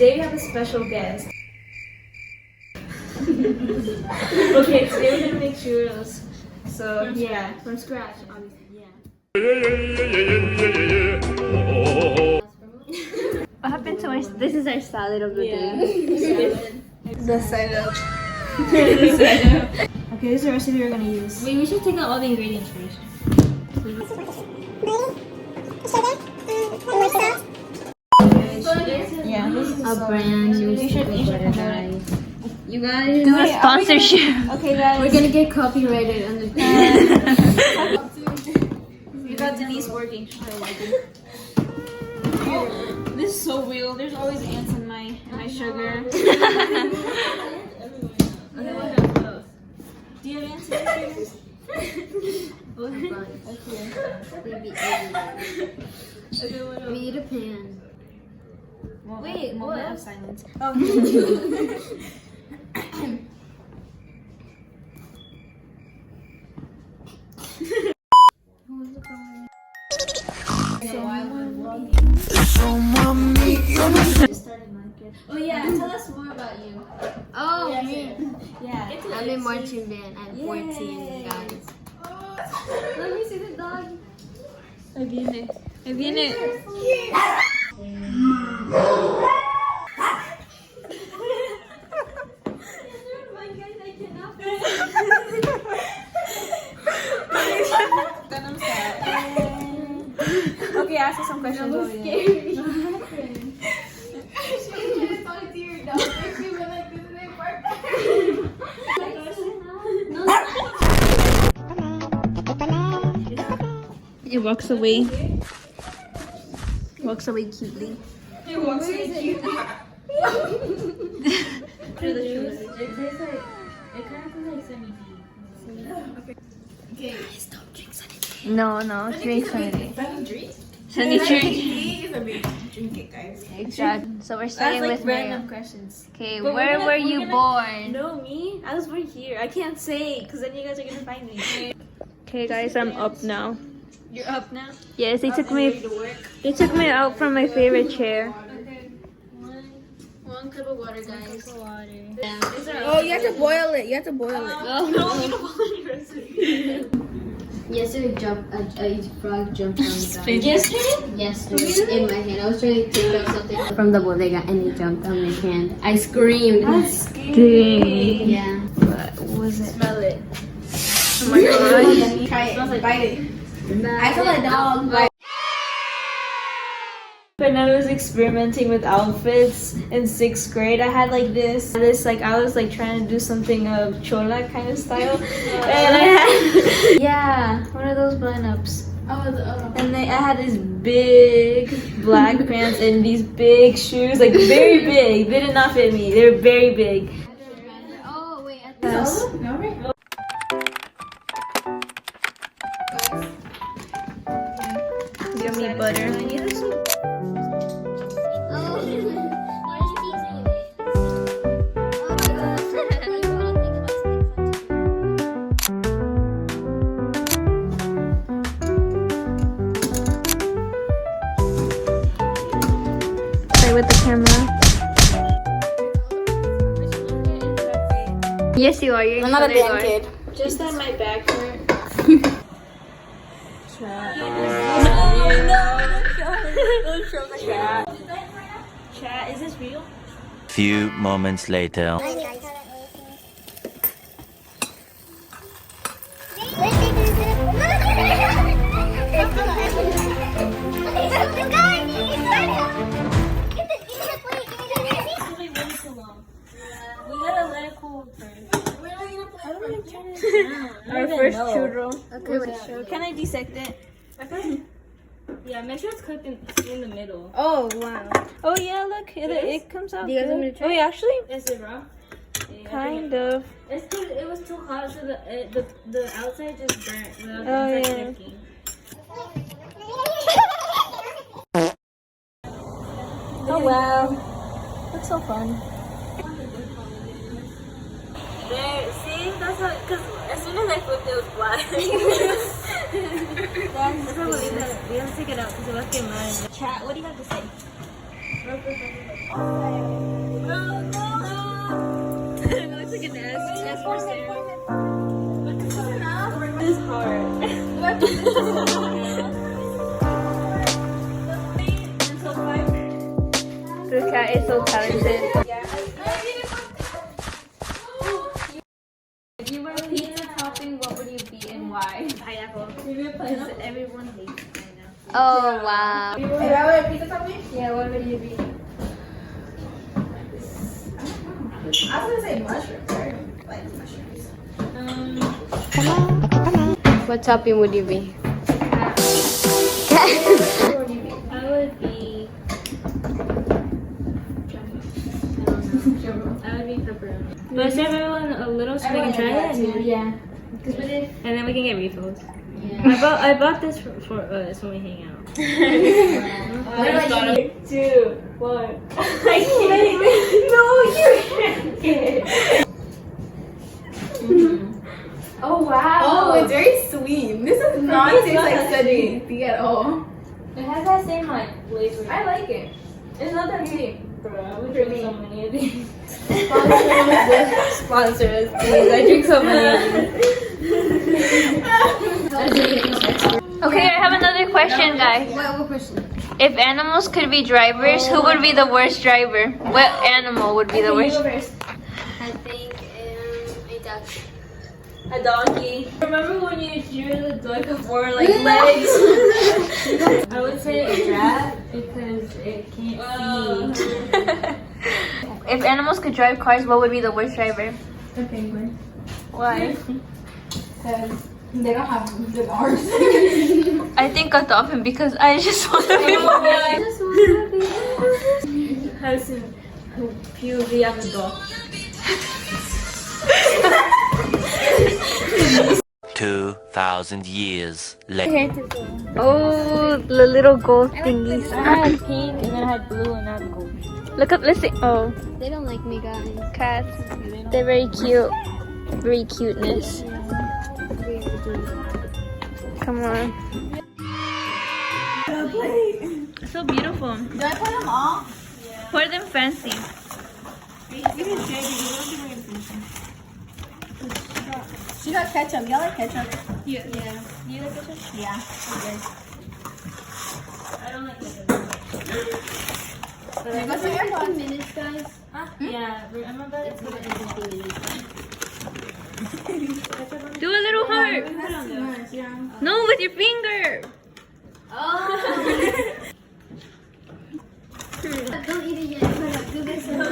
today we have a special guest. Okay, today we're gonna make churros. So yeah, from scratch, obviously. Yeah. What happened to our? This is our salad of the day. The setup. The setup. Okay, this is the recipe we're gonna use. Wait, we should take out all the ingredients first. Yeah, this is A brand new you should guys. You guys do a sponsorship. Okay, guys. We're gonna get copyrighted on the We got Denise working. This is so real. There's always ants in my sugar. Do you have ants in your sugar? We need a pan. Wait, moment of silence. Oh. Oh yeah, tell us more about you. Oh, me. Yeah. I'm in marching band. I'm 14, guys. Let me see the dog. Ahí viene. Ahí viene. Okay, ask us some questions. That was scary. He walks away. Walks away cutely. He walks away cutely. It kind of feels like Sunny D. Okay. Guys, don't drink Sunny D. No, drink Sunny D. Sunny drink. Drink it, guys. Exactly. So we're starting That's like with random Mayo. questions. Okay, But where were you born? No, me? I was born here. I can't say because then you guys are gonna find me. Okay, guys, I'm up now. You're up now? Yes, they took Ready me. to work? They took me out from my favorite chair. Okay. One cup of water, guys. Water. Yeah. Oh, you have to boil it. You have to boil it. Oh, no, we don't follow your recipe. Yesterday, a frog jumped on me, guys. Yesterday, in my hand. I was trying to take out something from the bodega and it jumped on my hand. I screamed. Dang. Yeah. What was it? Smell it. Oh my god. Try it. Bite it. I I feel like dog. Bite. When I was experimenting with outfits in 6th grade, I had like this like I was like trying to do something of chola kind of style, and I had one of those button-ups. And I had these big black pants and these big shoes, like very big. They did not fit me. They were very big. Oh, wait. Yes. Yummy butter. With the camera. Yes, you are. You're I'm not a damn kid. Just that my back hurt. Don't show the cat. Chat, is this real? Few moments later. Our first churro. Okay, wait. Can I dissect it? Yeah, make sure it's cooked in the middle. Oh wow. Oh yeah, look, it comes out. Do you guys good. want me to try? Oh yeah, actually, Is it raw? kind of. It's because it was too hot, so the outside just burnt. The Oh, inside yeah. cooking. Oh wow, that's so fun. There, see? That's what, because as soon as I flipped, it was black. That's what we have to take it out because it was getting mad. Chat, what do you have to say? looks like an S for Sarah. This is hard. This cat is so talented. If you were a pizza topping, what would you be and why? Pineapple. Because everyone hates pineapple. Oh wow. If I were a pizza topping, Yeah, what would you be? I was gonna say mushrooms, right? Like mushrooms. What topping would you be? What would you be? I would be. I would be pepperoni. But serve everyone a little so we can try it. Yeah. And then we can get refills. Yeah. I bought this for us when we hang out. What about you? 2, 1. I can't. No, you can't. Oh wow. Oh, it's very sweet. This does not taste like anything at all. It has that same like flavor. I like it. It's not that sweet. Bro, I would drink so many of these. Sponsors, please. I drink so many of these. Okay, I have another question, guys. What question? If animals could be drivers, who would be the worst driver? What animal would be the worst? I think a duck. A donkey. Remember when you drew the duck of 4 like legs? I would say a rat because it can't see. If animals could drive cars, what would be the worst driver? The penguin. Why? Because they don't have good arms. I think a dolphin because I just want to be Has POV of a dolphin. 2,000 years later. Oh, the little gold thingies. I had pink and then I had blue and now gold. Look up, let's see. Oh, They don't like me, guys. cats. They're very cute. Very cuteness. Come on. So beautiful. Do I put them all? Pour them fancy. She got ketchup. Y'all like ketchup? Yeah. Do you like ketchup? Yeah. Okay. I don't like ketchup. What's my AirPods? 15 minutes, guys. Yeah, remember It's not 15 minutes. do a little heart. That's too much, yeah. No, with your finger. Oh! Don't eat it yet. Do this and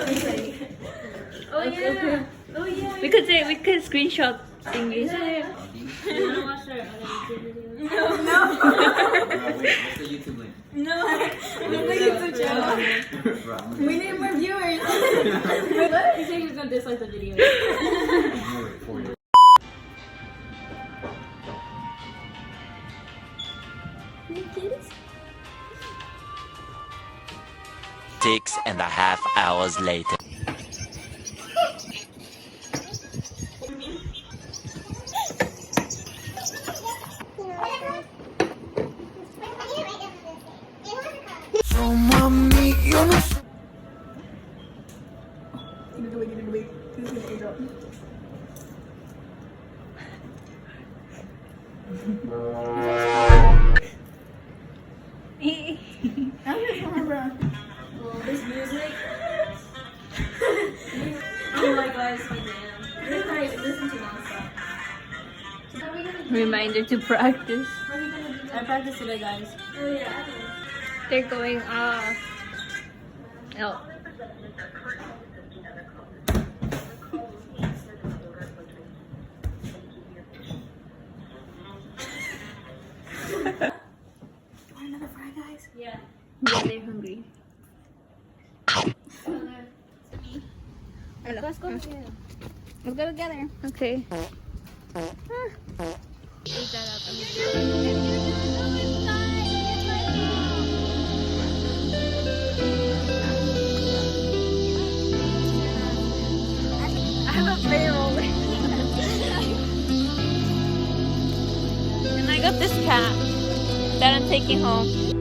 Oh yeah. Oh yeah. We could screenshot thingies. You wanna watch our other YouTube videos? What's the YouTube link? No. Look at YouTube channel. We need more viewers. He said he was gonna dislike the video. Ignore it for you. 6.5 hours later. This music. Oh my god, so damn. This guy listen to nonstop. Reminder to practice. I practiced today, guys. Oh yeah. They're going off. Oh. Another fry, guys. Yeah. Yeah, they're hungry. Let's go together. Let's go together. Okay. I have a barrel. And I got this cat that I'm taking home.